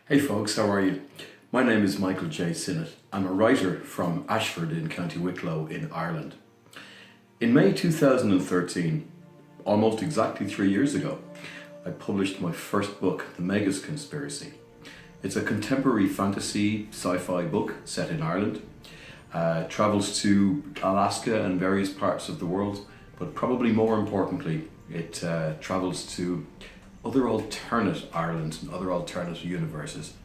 Hey folks, how are you? My name is Michael J. Sinnott. I'm a writer from Ashford in County Wicklow in Ireland. In May 2013, almost exactly 3 years ago, I published my first book, The Megas Conspiracy. It's a contemporary fantasy sci-fi book set in Ireland. Travels to Alaska and various parts of the world, but probably more importantly, it travels to other alternate Irelands and other alternate universes.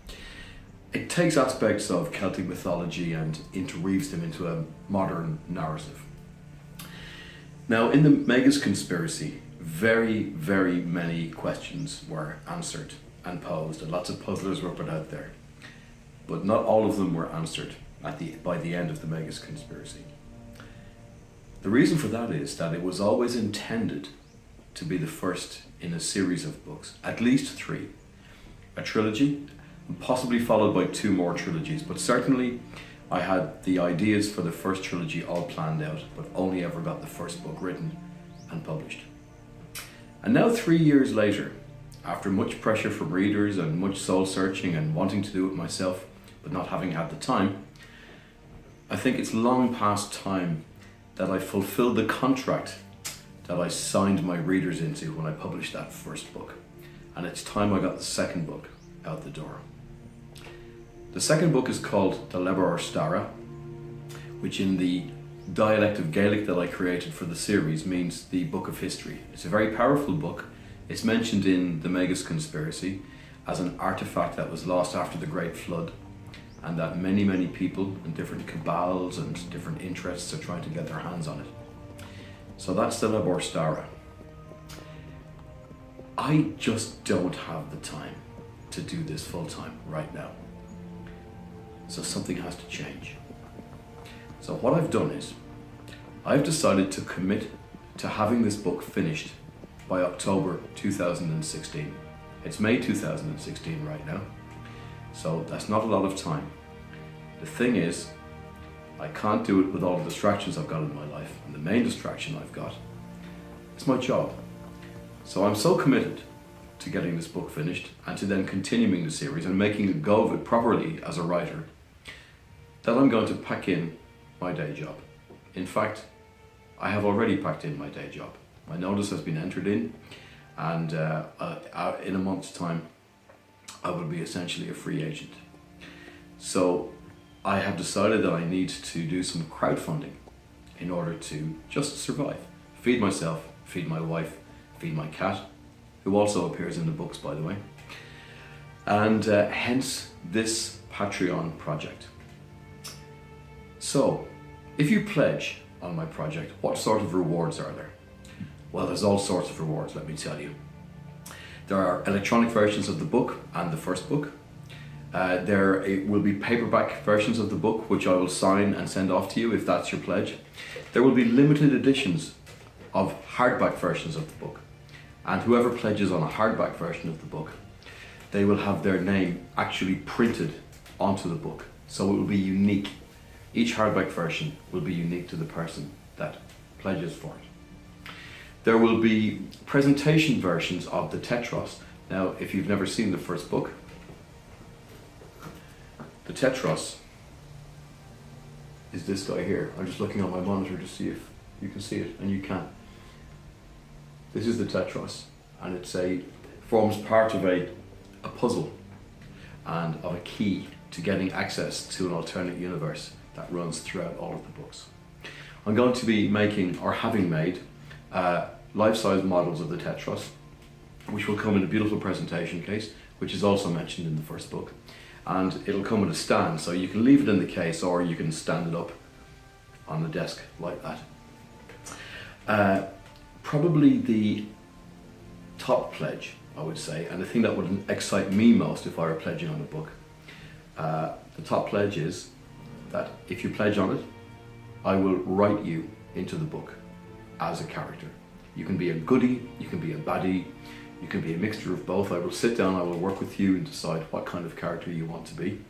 It takes aspects of Celtic mythology and interweaves them into a modern narrative. Now, in the Megas Conspiracy, very many questions were answered and posed, and lots of puzzlers were put out there. But not all of them were answered by the end of the Megas Conspiracy. The reason for that is that it was always intended to be the first in a series of books, at least 3. A trilogy, and possibly followed by 2 more trilogies, but certainly I had the ideas for the first trilogy all planned out, but only ever got the first book written and published. And now 3 years later, after much pressure from readers and much soul searching and wanting to do it myself, but not having had the time, I think it's long past time that I fulfilled the contract that I signed my readers into when I published that first book. And it's time I got the second book out the door. The second book is called The Leabhar Stara, which in the dialect of Gaelic that I created for the series means the Book of History. It's a very powerful book. It's mentioned in the Megas Conspiracy as an artifact that was lost after the Great Flood, and that many people and different cabals and different interests are trying to get their hands on it. So that's the Leabhar Stara. I just don't have the time to do this full time right now. So something has to change. So what I've done is, I've decided to commit to having this book finished by October 2016. It's May 2016 right now, so that's not a lot of time. The thing is, I can't do it with all the distractions I've got in my life, and the main distraction I've got is my job. So I'm so committed to getting this book finished and to then continuing the series and making a go of it properly as a writer, that I'm going to pack in my day job. In fact, I have already packed in my day job. My notice has been entered in, and in a month's time I will be essentially a free agent. So I have decided that I need to do some crowdfunding in order to just survive. Feed myself, feed my wife, feed my cat, who also appears in the books, by the way. And hence this Patreon project. So, if you pledge on my project, what sort of rewards are there? Well, there's all sorts of rewards, let me tell you. There are electronic versions of the book and the first book. There will be paperback versions of the book, which I will sign and send off to you if that's your pledge. There will be limited editions of hardback versions of the book. And whoever pledges on a hardback version of the book, they will have their name actually printed onto the book. So it will be unique. Each hardback version will be unique to the person that pledges for it. There will be presentation versions of the Tetras. Now, if you've never seen the first book, the Tetras is this guy here. I'm just looking on my monitor to see if you can see it, and you can. This is the Tetras, and forms part of a puzzle and of a key to getting access to an alternate universe that runs throughout all of the books. I'm going to be making, or having made, life-size models of the Tetras, which will come in a beautiful presentation case, which is also mentioned in the first book. And it'll come with a stand, so you can leave it in the case or you can stand it up on the desk like that. Probably the top pledge, I would say, and the thing that would excite me most if I were pledging on a book, the top pledge is that if you pledge on it, I will write you into the book as a character. You can be a goodie, you can be a baddie, you can be a mixture of both. I will sit down, I will work with you and decide what kind of character you want to be.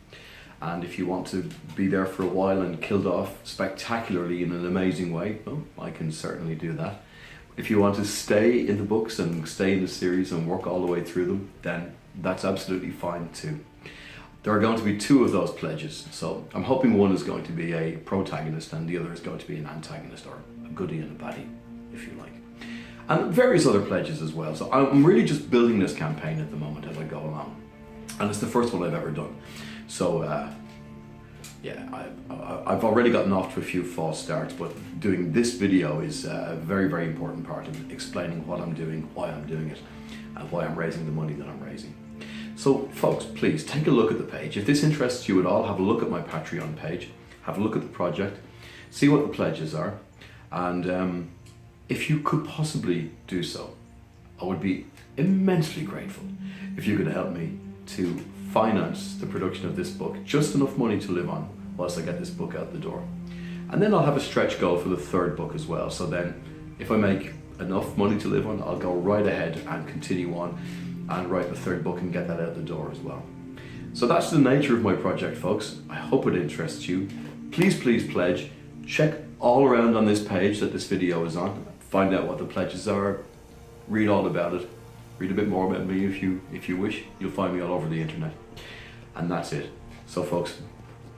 And if you want to be there for a while and killed off spectacularly in an amazing way, well, I can certainly do that. If you want to stay in the books and stay in the series and work all the way through them, then that's absolutely fine too. There are going to be two of those pledges, so I'm hoping one is going to be a protagonist and the other is going to be an antagonist, or a goodie and a baddie, if you like. And various other pledges as well. So I'm really just building this campaign at the moment as I go along. And it's the first one I've ever done. So yeah, I've already gotten off to a few false starts, but doing this video is a very, very important part of explaining what I'm doing, why I'm doing it, and why I'm raising the money that I'm raising. So folks, please take a look at the page. If this interests you at all, have a look at my Patreon page, have a look at the project, see what the pledges are, and if you could possibly do so, I would be immensely grateful if you could help me to finance the production of this book, just enough money to live on whilst I get this book out the door. And then I'll have a stretch goal for the third book as well. So then if I make enough money to live on, I'll go right ahead and continue on and write the third book and get that out the door as well. So that's the nature of my project, folks. I hope it interests you. Please, please pledge. Check all around on this page that this video is on. Find out what the pledges are. Read all about it. Read a bit more about me if you wish. You'll find me all over the internet. And that's it. So folks,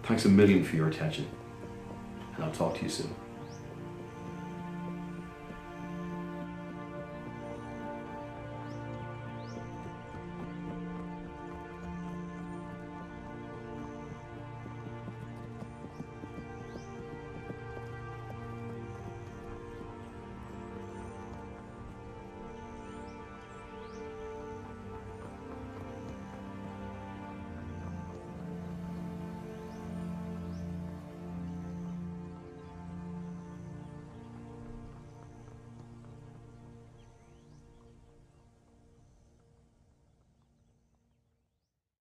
thanks a million for your attention, and I'll talk to you soon.